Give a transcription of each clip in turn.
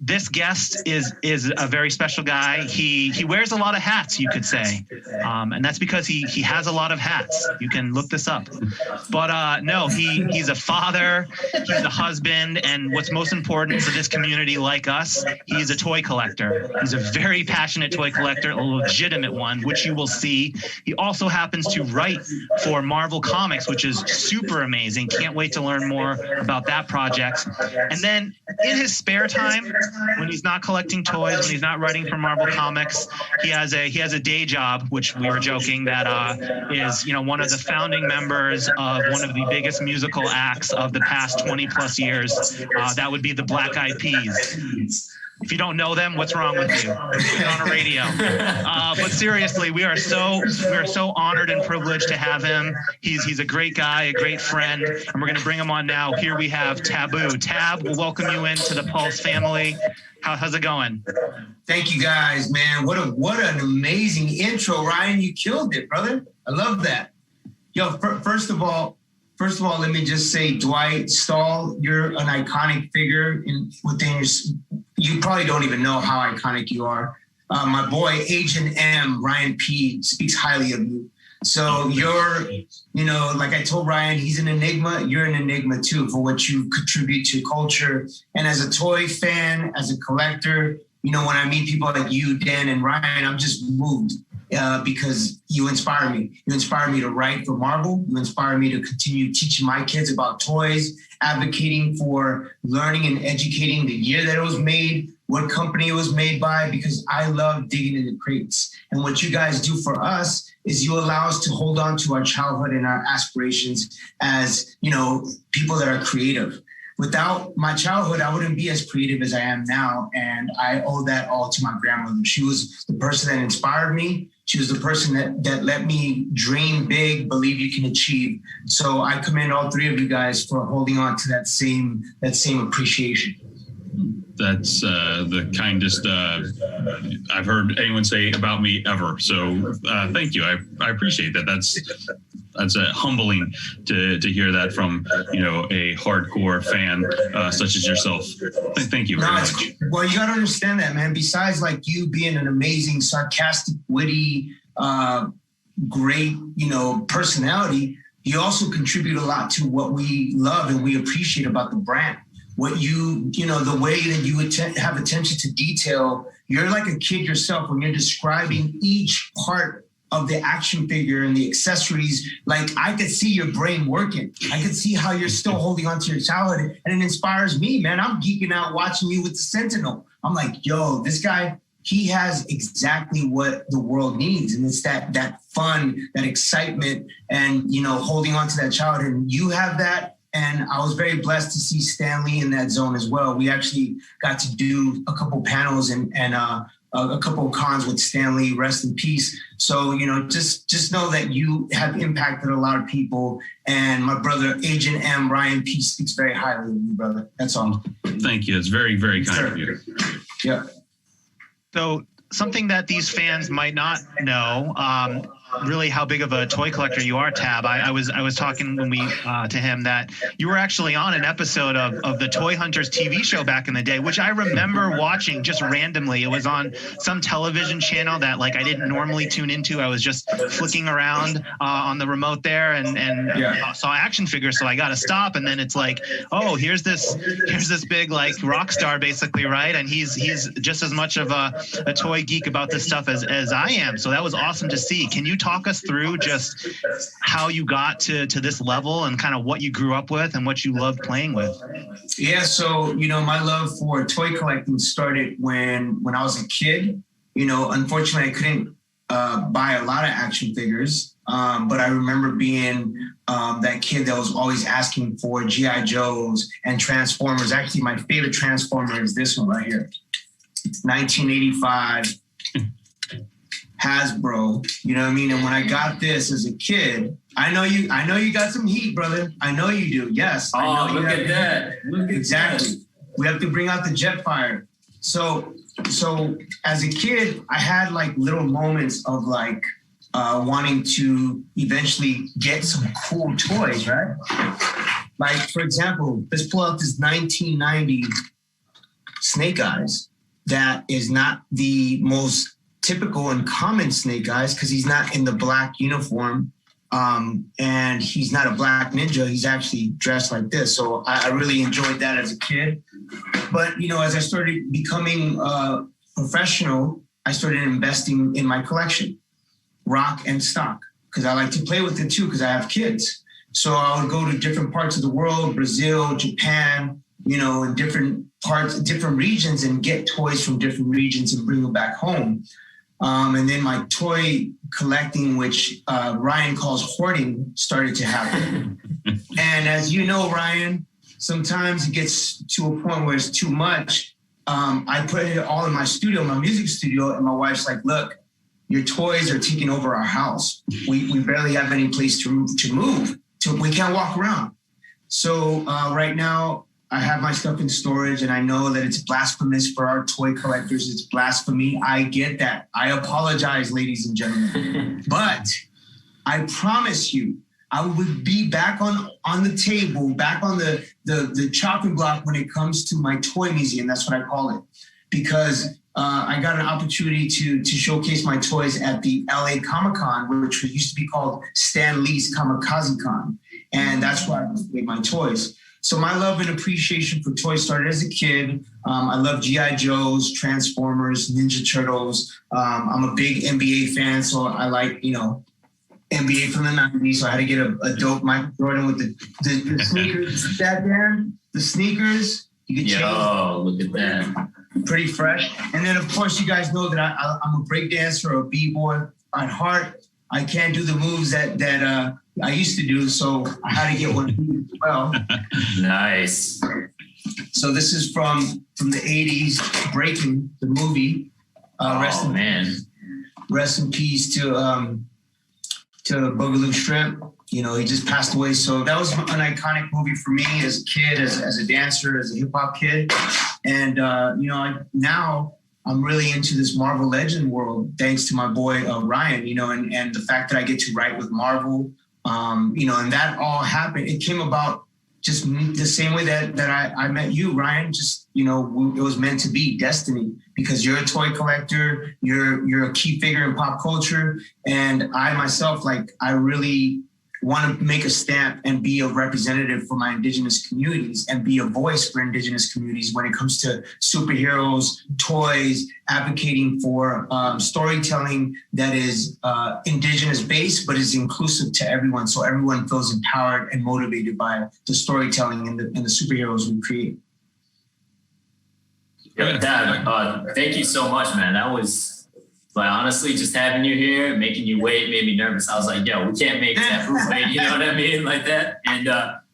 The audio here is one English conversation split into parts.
this guest is a very special guy. He wears a lot of hats, you could say, and that's because he has a lot of hats. You can look this up. But no, he's a father, he's a husband, and what's most important to this community like us, he's a toy collector. He's a very passionate toy collector, a legitimate one, which you will see. He also happens to write for Marvel Comics, which is super amazing. Can't wait to learn more about that project. And then in his spare time, when he's not collecting toys, when he's not writing for Marvel Comics, he has a day job, which we were joking that is, you know, one of the founding members of one of the biggest musical acts of the past 20 plus years. That would be the Black Eyed Peas. If you don't know them, what's wrong with you? You're on a radio. But seriously, we are so honored and privileged to have him. He's a great guy, a great friend, and we're going to bring him on now. Here we have Taboo. Tab, we'll welcome you into the Pulse family. How's it going? Thank you guys, man. What an amazing intro, Ryan. You killed it, brother. I love that. Yo, first of all, let me just say, Dwight Stahl, you're an iconic figure within your. You probably don't even know how iconic you are. My boy, Agent M, Ryan P, speaks highly of you. So you're, you know, like I told Ryan, he's an enigma. You're an enigma too for what you contribute to culture. And as a toy fan, as a collector, you know, when I meet people like you, Dan and Ryan, I'm just moved because you inspire me. You inspire me to write for Marvel. You inspire me to continue teaching my kids about toys, advocating for learning and educating the year that it was made, what company it was made by, because I love digging into crates. And what you guys do for us is you allow us to hold on to our childhood and our aspirations as, you know, people that are creative. Without my childhood, I wouldn't be as creative as I am now. And I owe that all to my grandmother. She was the person that inspired me. She was the person that let me dream big, believe you can achieve. So I commend all three of you guys for holding on to that same appreciation. That's the kindest I've heard anyone say about me ever. So thank you. I appreciate that. That's humbling to hear that from, you know, a hardcore fan such as yourself. Thank you very much. Well, you got to understand that, man. Besides like you being an amazing, sarcastic, witty, great, you know, personality, you also contribute a lot to what we love and we appreciate about the brand. What you know, the way that you have attention to detail, you're like a kid yourself when you're describing each part of the action figure and the accessories. Like I could see your brain working. I could see how you're still holding on to your childhood, and it inspires me, man. I'm geeking out watching you with the Sentinel. I'm like, yo, this guy, he has exactly what the world needs. And it's that fun, that excitement, and, you know, holding on to that childhood. And you have that. And I was very blessed to see Stan Lee in that zone as well. We actually got to do a couple panels and a couple of cons with Stan Lee, rest in peace. So, you know, just know that you have impacted a lot of people. And my brother, Agent M, Ryan P, speaks very highly of you, brother. That's all. Thank you. It's very, very kind of you. Yeah. So something that these fans might not know, really how big of a toy collector you are, Tab. I was talking when we to him that you were actually on an episode of the Toy Hunters TV show back in the day, which I remember watching just randomly. It was on some television channel that like I didn't normally tune into. I was just flicking around on the remote there and saw action figures, so I got to stop. And then it's like, oh, here's this big like rock star basically, right? And he's just as much of a toy geek about this stuff as I am. So that was awesome to see. Can you talk us through just how you got to this level and kind of what you grew up with and what you loved playing with? Yeah, so, you know, my love for toy collecting started when I was a kid. You know, unfortunately, I couldn't buy a lot of action figures, but I remember being that kid that was always asking for G.I. Joes and Transformers. Actually, my favorite Transformer is this one right here. 1985. Hasbro, you know what I mean? And when I got this as a kid, I know you got some heat, brother. I know you do. Yes. Oh, I know look at that. Exactly. We have to bring out the Jetfire. So as a kid, I had like little moments of like wanting to eventually get some cool toys, right? Like, for example, let's pull out this 1990 Snake Eyes that is not the most typical and common Snake Eyes, because he's not in the black uniform, and he's not a black ninja. He's actually dressed like this. So I really enjoyed that as a kid. But, you know, as I started becoming professional, I started investing in my collection, rock and stock, because I like to play with it too, because I have kids. So I would go to different parts of the world, Brazil, Japan, you know, in different parts, different regions, and get toys from different regions and bring them back home. And then my toy collecting, which Ryan calls hoarding, started to happen. And as you know, Ryan, sometimes it gets to a point where it's too much. I put it all in my studio, my music studio, and my wife's like, look, your toys are taking over our house. We barely have any place to move. We can't walk around. So right now, I have my stuff in storage, and I know that it's blasphemous for our toy collectors. It's blasphemy. I get that. I apologize, ladies and gentlemen. But I promise you, I would be back on the table, back on the chopping block when it comes to my toy museum. That's what I call it. Because I got an opportunity to showcase my toys at the LA Comic-Con, which used to be called Stan Lee's Kamikaze Con. And that's where I made my toys. So my love and appreciation for toys started as a kid. I love G.I. Joes, Transformers, Ninja Turtles. I'm a big NBA fan, so I like, you know, NBA from the 90s. So I had to get a dope Michael Jordan with the sneakers. That Dan, the sneakers. You can change. Yo, look at that. Pretty fresh. And then, of course, you guys know that I'm a break dancer, a b-boy at heart. I can't do the moves that I used to do, so I had to get one as well. Nice. So this is from the 80s, Breaking, the movie. Rest in peace to Boogaloo Shrimp. You know, he just passed away. So that was an iconic movie for me as a kid, as a dancer, as a hip hop kid. And, you know, now I'm really into this Marvel Legend world, thanks to my boy, Ryan, you know, and the fact that I get to write with Marvel, you know, and that all happened. It came about just the same way that I met you, Ryan. Just, you know, it was meant to be, destiny, because you're a toy collector, you're a key figure in pop culture. And I myself, like, I really want to make a stamp and be a representative for my Indigenous communities and be a voice for Indigenous communities when it comes to superheroes, toys, advocating for storytelling that is Indigenous based, but is inclusive to everyone. So everyone feels empowered and motivated by the storytelling and the superheroes we create. Yeah, Dad, thank you so much, man. That was, like, honestly, just having you here, making you wait, made me nervous. I was like, yo, we can't make Taboo wait, you know what I mean? Like that. And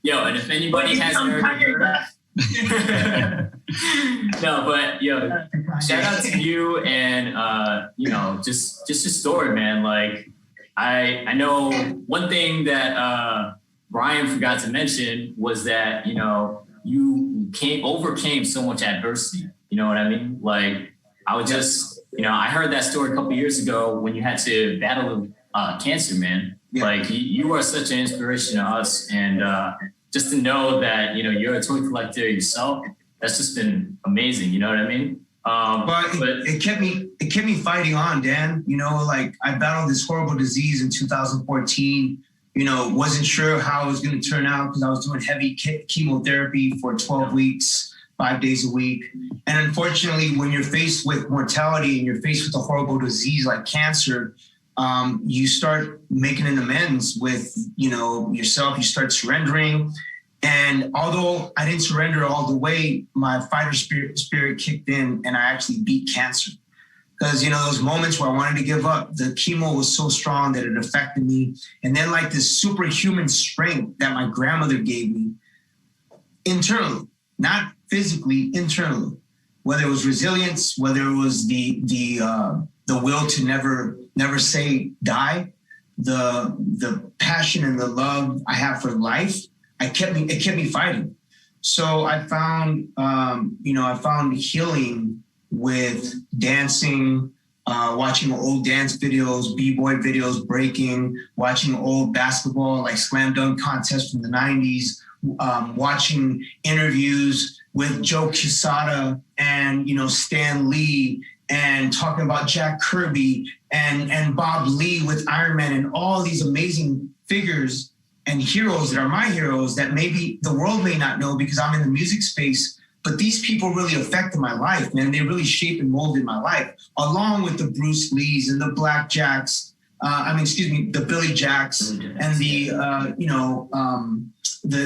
yo, and if anybody hasn't heard no, but yo, shout out to you and you know, just your story, man. Like I know one thing that Brian forgot to mention was that, you know, you overcame so much adversity. You know what I mean? Like I was just, you know, I heard that story a couple of years ago when you had to battle cancer, man. Yeah. Like you are such an inspiration to us, and just to know that, you know, you're a toy collector yourself, that's just been amazing. You know what I mean? But it kept me fighting on, Dan. You know, like I battled this horrible disease in 2014. You know, wasn't sure how it was going to turn out because I was doing heavy chemotherapy for 12 weeks. 5 days a week. And unfortunately, when you're faced with mortality and you're faced with a horrible disease like cancer, you start making an amends with, you know, yourself. You start surrendering. And although I didn't surrender all the way, my fighter spirit kicked in and I actually beat cancer. Because, you know, those moments where I wanted to give up, the chemo was so strong that it affected me. And then like this superhuman strength that my grandmother gave me internally, not physically, internally, whether it was resilience, whether it was the will to never say die, the passion and the love I have for life, it kept me fighting. So I found healing with dancing, watching old dance videos, b-boy videos, breaking, watching old basketball like slam dunk contests from the 90s, watching interviews with Joe Quesada and, you know, Stan Lee, and talking about Jack Kirby and Bob Lee with Iron Man, and all these amazing figures and heroes that are my heroes that maybe the world may not know because I'm in the music space, but these people really affected my life, man. They really shaped and molded my life, along with the Bruce Lees and the Black Jacks, the Billy Jacks, and the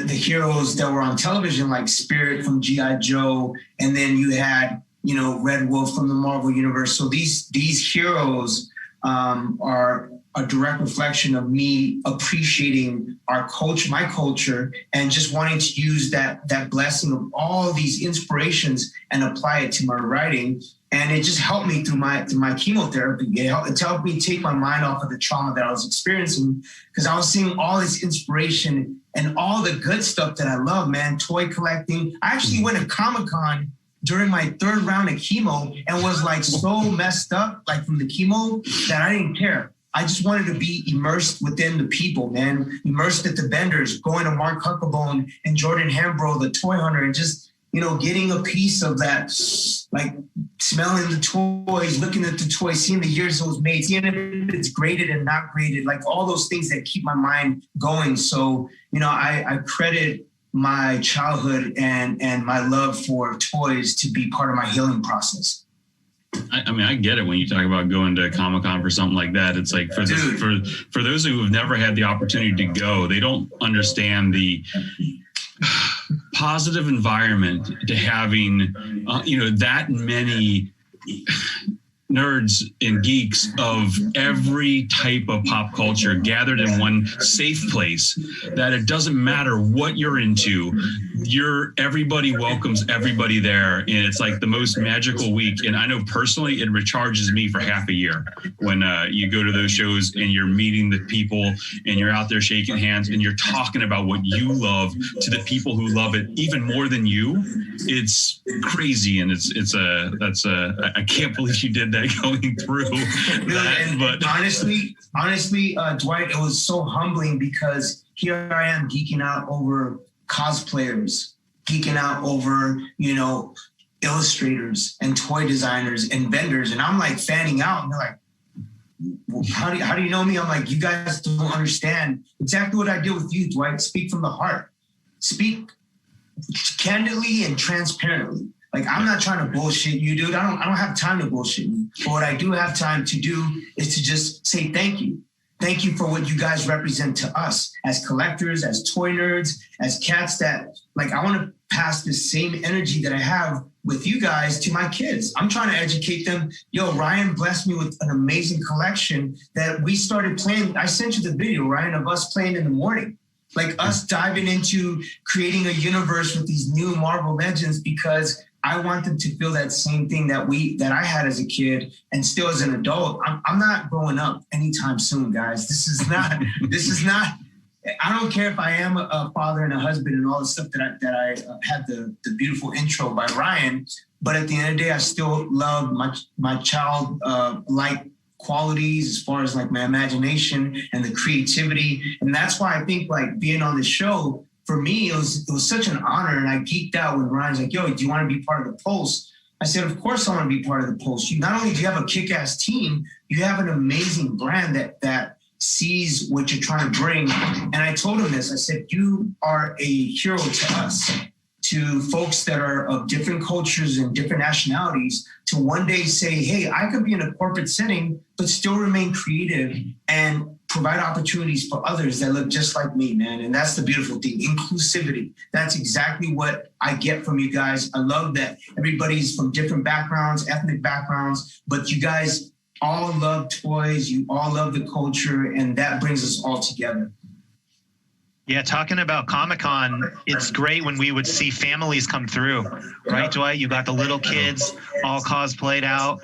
heroes that were on television, like Spirit from G.I. Joe, and then you had, you know, Red Wolf from the Marvel Universe. So these heroes are a direct reflection of me appreciating our culture, my culture, and just wanting to use that blessing of all these inspirations and apply it to my writing. And it just helped me through my chemotherapy. It helped me take my mind off of the trauma that I was experiencing, because I was seeing all this inspiration and all the good stuff that I love, man. Toy collecting. I actually went to Comic-Con during my 3rd round of chemo and was like so messed up, like from the chemo, that I didn't care. I just wanted to be immersed within the people, man. Immersed at the vendors, going to Mark Huckabone and Jordan Hambro, the toy hunter, and just, you know, getting a piece of that, like smelling the toys, looking at the toys, seeing the years it was made, seeing if it's graded and not graded, like all those things that keep my mind going. So, you know, I credit my childhood and my love for toys to be part of my healing process. I mean, I get it when you talk about going to Comic-Con for something like that. It's like for those who have never had the opportunity to go, they don't understand the positive environment to having, that many nerds and geeks of every type of pop culture gathered in one safe place, that it doesn't matter what you're into, everybody welcomes everybody there, and it's like the most magical week. And I know personally it recharges me for half a year when you go to those shows and you're meeting the people and you're out there shaking hands and you're talking about what you love to the people who love it even more than you. It's crazy, and I can't believe you did that going through that. But honestly, Dwight, it was so humbling, because here I am geeking out over cosplayers, geeking out over, you know, illustrators and toy designers and vendors, and I'm like fanning out, and they're like, well, how do you know me? I'm like, you guys don't understand exactly what I did with you, Dwight. Speak from the heart. Speak candidly and transparently. Like, I'm not trying to bullshit you, dude. I don't have time to bullshit you. But what I do have time to do is to just say thank you. Thank you for what you guys represent to us as collectors, as toy nerds, as cats that, like, I want to pass the same energy that I have with you guys to my kids. I'm trying to educate them. Yo, Ryan blessed me with an amazing collection that we started playing. I sent you the video, Ryan, of us playing in the morning. Like, us diving into creating a universe with these new Marvel legends, because I want them to feel that same thing that I had as a kid and still as an adult. I'm not growing up anytime soon, guys. This is not, I don't care if I am a father and a husband and all the stuff that I had the beautiful intro by Ryan, but at the end of the day, I still love my child like qualities as far as like my imagination and the creativity. And that's why I think like being on the show, for me, it was such an honor, and I geeked out when Ryan's like, yo, do you want to be part of the Pulse? I said, of course I want to be part of the Pulse. Not only do you have a kick-ass team, you have an amazing brand that sees what you're trying to bring. And I told him this. I said, you are a hero to us, to folks that are of different cultures and different nationalities, to one day say, hey, I could be in a corporate setting, but still remain creative and provide opportunities for others that look just like me, man. And that's the beautiful thing, inclusivity. That's exactly what I get from you guys. I love that everybody's from different backgrounds, ethnic backgrounds, but you guys all love toys, you all love the culture, and that brings us all together. Yeah, talking about Comic-Con, it's great when we would see families come through, right, Dwight? You got the little kids all cosplayed out.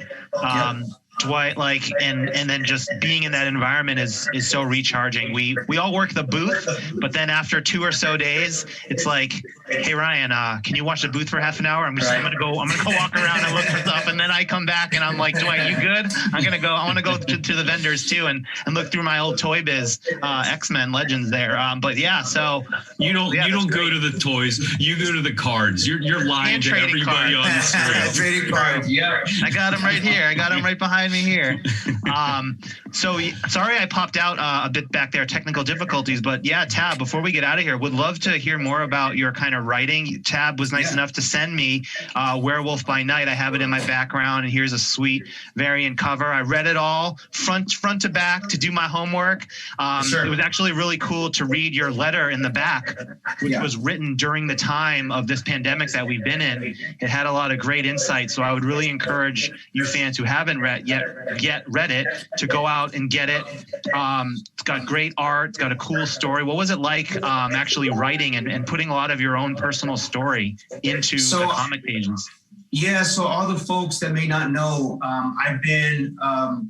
Dwight, like, and then just being in that environment is so recharging. We all work the booth, but then after 2 or so days, it's like, hey Ryan, can you watch the booth for half an hour? I'm gonna go walk around and look for stuff, and then I Dwight come back, and I'm like, Dwight, you good? I want to go to the vendors too and look through my old Toy Biz X-Men Legends there. But yeah, so you don't go to the toys, you go to the cards. You're lying to everybody on the screen. Trading cards, yeah. I got them right here. I got them right behind me here. So sorry I popped out a bit back there, technical difficulties, but yeah, Tab, before we get out of here, would love to hear more about your kind of writing. Tab was nice enough to send me Werewolf by Night. I have it in my background, and here's a sweet variant cover. I read it all front to back to do my homework. It was actually really cool to read your letter in the back, which was written during the time of this pandemic that we've been in. It had a lot of great insight, so I would really encourage you fans who haven't read it to go out and get it. It's got great art. It's got a cool story. What was it like actually writing and putting a lot of your own personal story into the comic pages? Yeah, so all the folks that may not know, I've been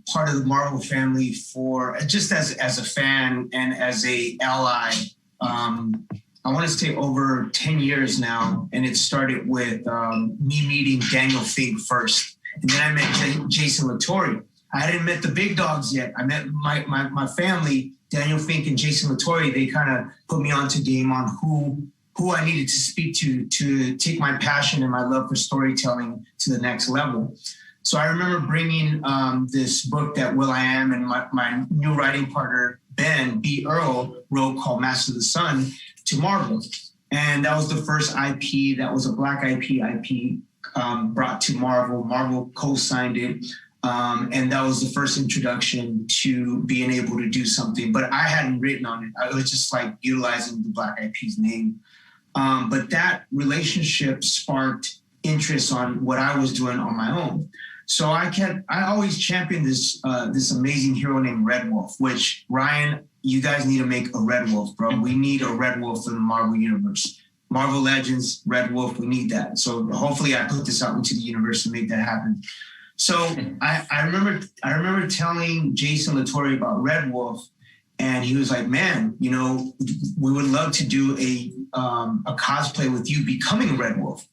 part of the Marvel family for just as a fan and as a ally. I want to say over 10 years now, and it started with me meeting Daniel Fink first, and then I met Jason Latore. I hadn't met the big dogs yet. I met my family, Daniel Fink and Jason Latore. They kind of put me onto game on who I needed to speak to take my passion and my love for storytelling to the next level. So I remember bringing this book that will.i.am and my new writing partner, Ben B. Earl, wrote called Master of the Sun to Marvel. And that was the first IP that was a Black IP brought to Marvel. Marvel co-signed it. And that was the first introduction to being able to do something. But I hadn't written on it. I was just like utilizing the Black IP's name. But that relationship sparked interest on what I was doing on my own. So I always championed this amazing hero named Red Wolf, which, Ryan, you guys need to make a Red Wolf, bro. We need a Red Wolf in the Marvel universe. Marvel Legends, Red Wolf, we need that. So hopefully I put this out into the universe to make that happen. So I remember telling Jason Latore about Red Wolf, and he was like, man, we would love to do a cosplay with you becoming Red Wolf.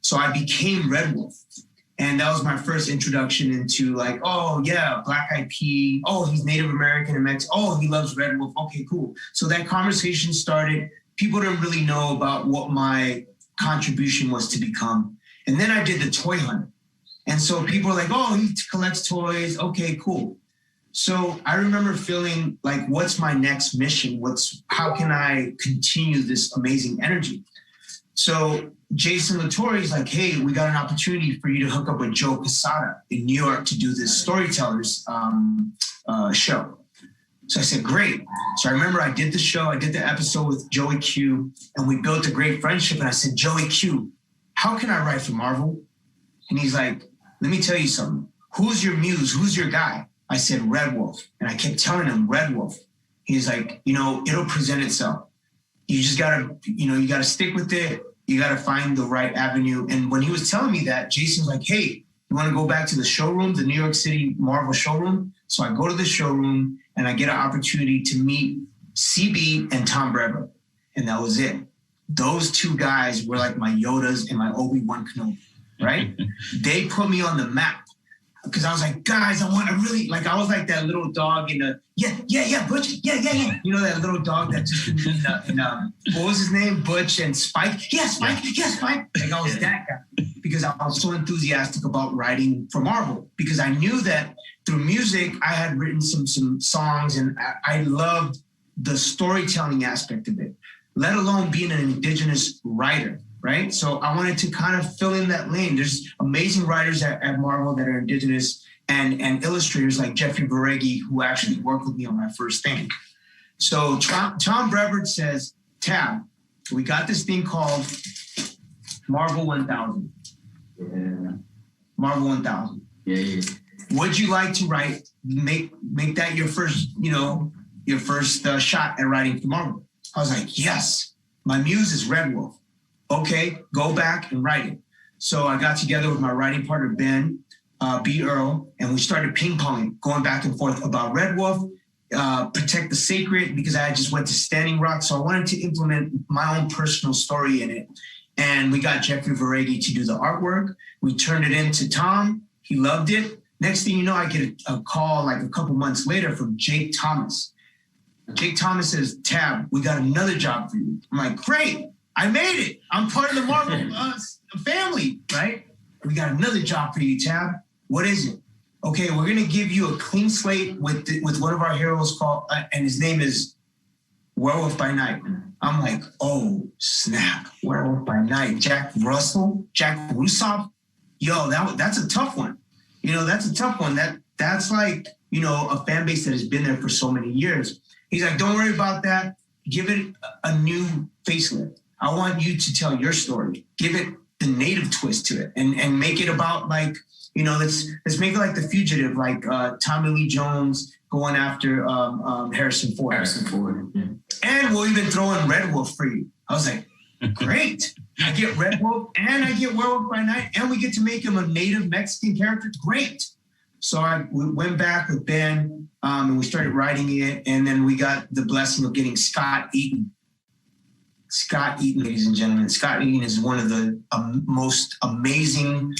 So I became Red Wolf. And that was my first introduction into like, oh yeah, Black IP. Oh, he's Native American and Mexican. Oh, he loves Red Wolf. Okay, cool. So that conversation started. People didn't really know about what my contribution was to become. And then I did the toy hunt. And so people were like, oh, he collects toys. Okay, cool. So I remember feeling like, what's my next mission? How can I continue this amazing energy? So Jason Latore is like, hey, we got an opportunity for you to hook up with Joe Quesada in New York to do this storytellers show. So I said, great. So I remember I did the show. I did the episode with Joey Q, and we built a great friendship. And I said, Joey Q, how can I write for Marvel? And he's like, let me tell you something. Who's your muse? Who's your guy? I said, Red Wolf. And I kept telling him, Red Wolf. He's like, it'll present itself. You just gotta, you gotta stick with it. You gotta find the right avenue. And when he was telling me that, Jason's like, hey, you wanna go back to the showroom, the New York City Marvel showroom? So I go to the showroom and I get an opportunity to meet CB and Tom Brevoort. And that was it. Those two guys were like my Yodas and my Obi-Wan Kenobi, right? They put me on the map. Because I was like, guys, I was like that little dog in a, Butch, yeah. That little dog that just in what was his name? Butch and Spike? Yeah, Spike. Like I was that guy. Because I was so enthusiastic about writing for Marvel. Because I knew that through music, I had written some songs, and I loved the storytelling aspect of it, let alone being an Indigenous writer. Right? So I wanted to kind of fill in that lane. There's amazing writers at Marvel that are Indigenous and illustrators like Jeffrey Varegi, who actually worked with me on my first thing. So Tom Brevoort says, Tab, we got this thing called Marvel 1000. Yeah. Marvel 1000. Yeah. Would you like to write, make that your first, shot at writing for Marvel? I was like, yes, my muse is Red Wolf. Okay, go back and write it. So I got together with my writing partner, Ben B. Earl, and we started ping-ponging, going back and forth about Red Wolf, Protect the Sacred, because I just went to Standing Rock. So I wanted to implement my own personal story in it. And we got Jeffrey Varegi to do the artwork. We turned it into Tom. He loved it. Next thing you know, I get a call like a couple months later from Jake Thomas. Jake Thomas says, Tab, we got another job for you. I'm like, great, I made it. I'm part of the Marvel family, right? We got another job for you, Tab. What is it? Okay, we're gonna give you a clean slate with one of our heroes called, and his name is Werewolf by Night. I'm like, oh snap, Werewolf by Night. Jack Russoff. Yo, that's a tough one. You know, that's a tough one. That's like, you know, a fan base that has been there for so many years. He's like, don't worry about that. Give it a new facelift. I want you to tell your story. Give it the native twist to it and make it about like, you know, let's make it like The Fugitive, like Tommy Lee Jones going after Harrison Ford. Yeah. And we'll even throw in Red Wolf for you. I was like, great. I get Red Wolf and I get Werewolf by Night and we get to make him a native Mexican character. Great. So we went back with Ben and we started writing it. And then we got the blessing of getting Scott Eaton. Scott Eaton, ladies and gentlemen. Scott Eaton is one of the most amazing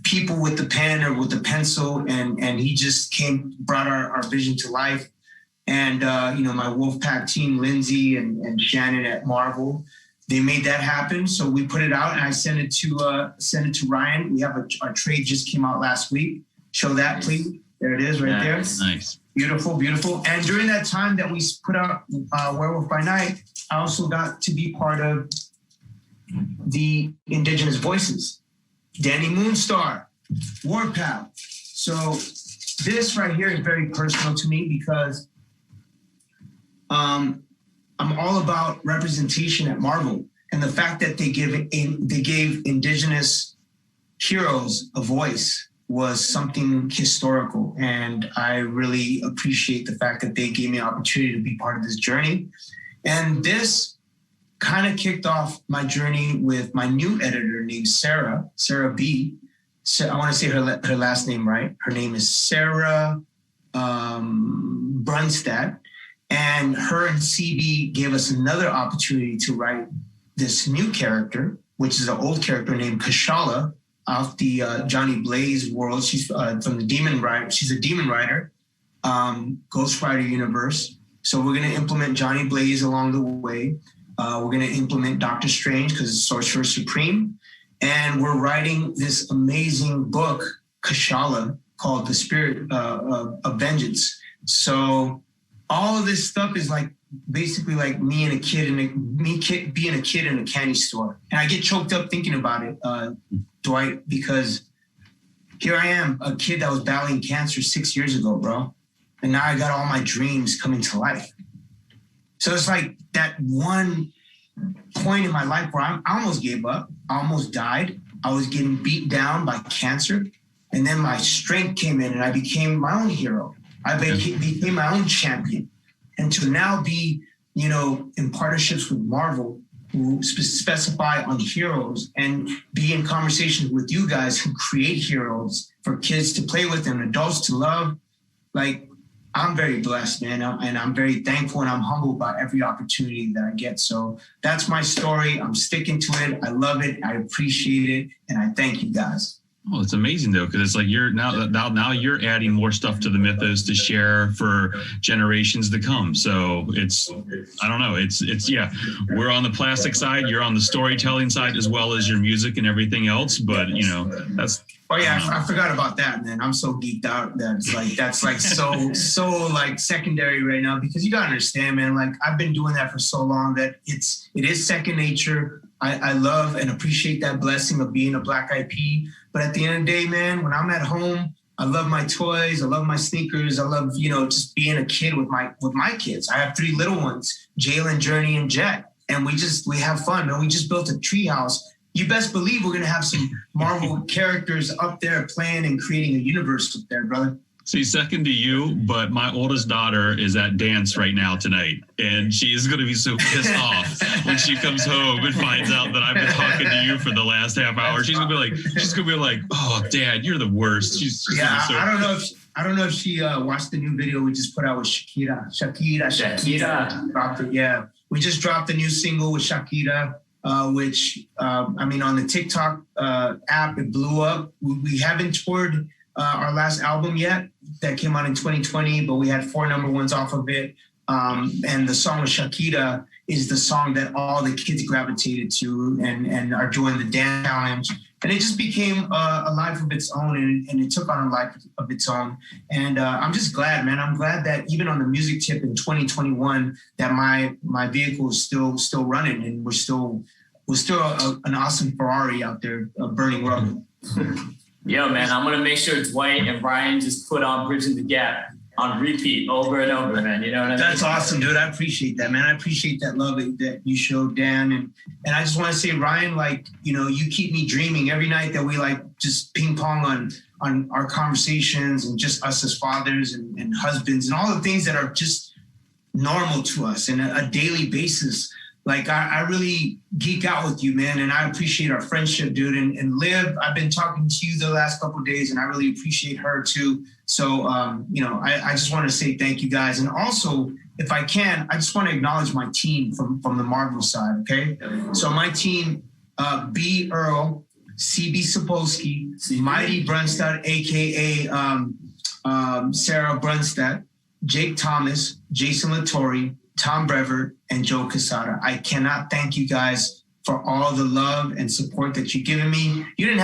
people with the pen or with the pencil. And he just brought our vision to life. And, you know, my Wolfpack team, Lindsay and Shannon at Marvel, they made that happen. So we put it out and I sent it to Ryan. We have our trade just came out last week. Show that, please. There it is right there. Nice. Beautiful, beautiful. And during that time that we put out Werewolf by Night, I also got to be part of the Indigenous Voices. Danny Moonstar, Warpath. So this right here is very personal to me because I'm all about representation at Marvel and the fact that they gave Indigenous heroes a voice was something historical. And I really appreciate the fact that they gave me an opportunity to be part of this journey. And this kind of kicked off my journey with my new editor named Sarah B. I want to say her last name right. Her name is Sarah Brunstad. And her and CB gave us another opportunity to write this new character, which is an old character named Kashala off the Johnny Blaze world. She's from the Demon Rider. She's a Demon Rider, Ghost Rider universe. So we're going to implement Johnny Blaze along the way. We're going to implement Doctor Strange because it's Sorcerer Supreme. And we're writing this amazing book, Kashala, called The Spirit of Vengeance. So all of this stuff is like basically like me being a kid in a candy store. And I get choked up thinking about it, Dwight, because here I am, a kid that was battling cancer 6 years ago, bro. And now I got all my dreams coming to life. So it's like that one point in my life where I almost gave up. I almost died. I was getting beat down by cancer. And then my strength came in and I became my own hero. I became my own champion. And to now be, you know, in partnerships with Marvel, who specify on heroes and be in conversations with you guys who create heroes for kids to play with and adults to love. Like, I'm very blessed, man. And I'm very thankful and I'm humbled by every opportunity that I get. So that's my story. I'm sticking to it. I love it. I appreciate it. And I thank you guys. Oh, it's amazing though, because it's like you're now you're adding more stuff to the mythos to share for generations to come. So I don't know, it's yeah, we're on the plastic side, you're on the storytelling side as well as your music and everything else. But you know, that's oh yeah, I forgot about that, man. I'm so geeked out that that's like so like secondary right now because you gotta understand, man. Like I've been doing that for so long that it is second nature. I love and appreciate that blessing of being a Black IP. But at the end of the day, man, when I'm at home, I love my toys. I love my sneakers. I love, you know, just being a kid with my kids. I have 3 little ones, Jalen, Journey, and Jet. And we have fun, man. We just built a treehouse. You best believe we're going to have some Marvel characters up there playing and creating a universe up there, brother. See, second to you, but my oldest daughter is at dance right now tonight, and she is going to be so pissed off when she comes home and finds out that I've been talking to you for the last half hour. She's gonna be like, "Oh, Dad, you're the worst." She's yeah, I don't know if she watched the new video we just put out with Shakira. Dropped it, yeah, we just dropped a new single with Shakira. which I mean, on the TikTok app, it blew up. We haven't toured our last album yet. That came out in 2020, but we had 4 number ones off of it. And the song with Shakira is the song that all the kids gravitated to and are doing the dance challenge. And it just became a life of its own, and it took on a life of its own. And I'm just glad, man. I'm glad that even on the music tip in 2021, that my vehicle is still running, and we're still an awesome Ferrari out there burning rubber. Yo, man, I'm gonna make sure Dwight and Brian just put on Bridging the Gap on repeat over and over, man. You know what I mean? That's awesome, dude. I appreciate that, man. I appreciate that love that you showed, Dan. And I just want to say, Ryan, like, you know, you keep me dreaming every night that we like just ping pong on our conversations and just us as fathers and husbands and all the things that are just normal to us in a daily basis. Like, I really geek out with you, man, and I appreciate our friendship, dude. And Liv, I've been talking to you the last couple of days, and I really appreciate her too. So, you know, I just want to say thank you guys. And also, if I can, I just want to acknowledge my team from the Marvel side, okay? So my team, B. Earl, CB Sapolsky, Mighty Brunstad, a.k.a. Sarah Brunstad, Jake Thomas, Jason Latore, Tom Brever, and Joe Quesada. I cannot thank you guys for all the love and support that you've given me. They didn't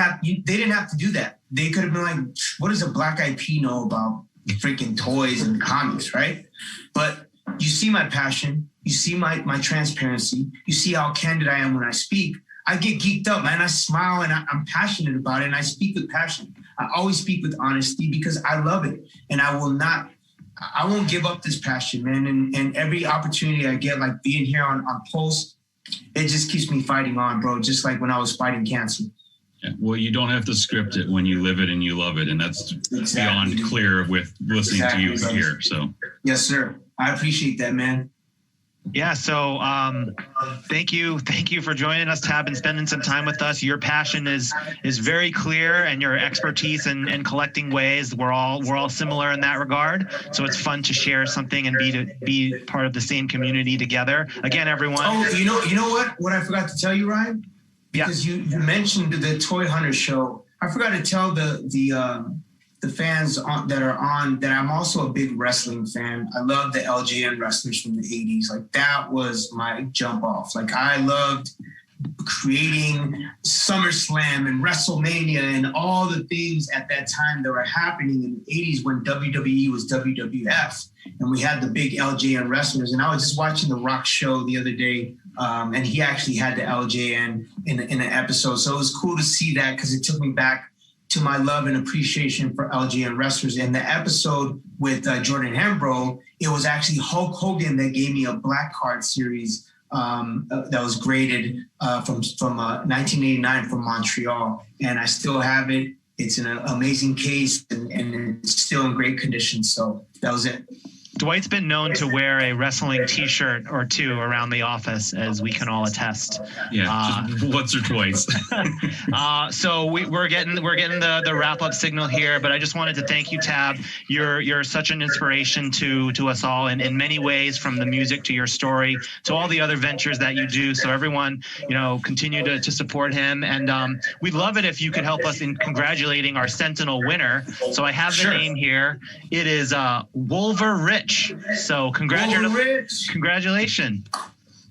have to do that. They could have been like, what does a Black Eyed Pea know about freaking toys and comics, right? But you see my passion. You see my transparency. You see how candid I am when I speak. I get geeked up, man. I smile and I'm passionate about it, and I speak with passion. I always speak with honesty because I love it, and I won't give up this passion, man. And every opportunity I get, like being here on Pulse, it just keeps me fighting on, bro. Just like when I was fighting cancer. Yeah. Well, you don't have to script it when you live it and you love it. And that's beyond clear with listening to you here. So, yes, sir. I appreciate that, man. Yeah, so thank you for joining us, Tab, and spending some time with us. Your passion is very clear, and your expertise in collecting ways, we're all similar in that regard. So it's fun to share something and be part of the same community together. Again, everyone. Oh, you know what I forgot to tell you, Ryan? Because you mentioned the Toy Hunter show. I forgot to tell the fans that are on that I'm also a big wrestling fan. I love the LJN wrestlers from the 80s. Like, that was my jump off. Like, I loved creating SummerSlam and WrestleMania and all the things at that time that were happening in the 80s when WWE was WWF, and we had the big LJN wrestlers. And I was just watching The Rock show the other day, and he actually had the LJN in an episode. So it was cool to see that, because it took me back to my love and appreciation for LJN wrestlers. In the episode with Jordan Hembrough, it was actually Hulk Hogan that gave me a black card series that was graded from 1989 from Montreal. And I still have it. It's an amazing case, and it's still in great condition. So that was it. Dwight's been known to wear a wrestling T-shirt or two around the office, as we can all attest. Yeah, just once or twice. So we're getting the wrap up signal here, but I just wanted to thank you, Tab. You're such an inspiration to us all in many ways, from the music to your story to all the other ventures that you do. So everyone, continue to support him, and we'd love it if you could help us in congratulating our Sentinel winner. So I have the name here. It is Wolver Rich. So congratulations.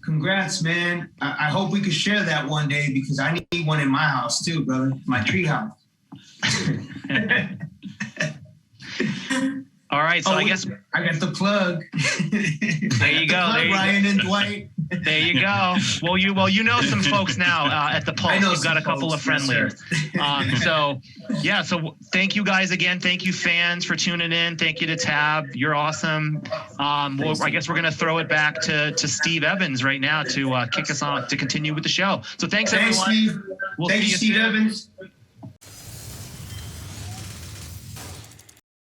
Congrats, man. I hope we could share that one day, because I need one in my house too, brother. My tree house. All right, so I guess I got the plug. There you go. Ryan and Dwight. There you go. Well, you know some folks now at the Pulse. You've got a couple of friendlies. So thank you guys again. Thank you, fans, for tuning in. Thank you to Tab. You're awesome. I guess we're gonna throw it back to Steve Evans right now to kick us on to continue with the show. So thanks everyone. Steve. We'll Thank see you, Steve soon. Evans.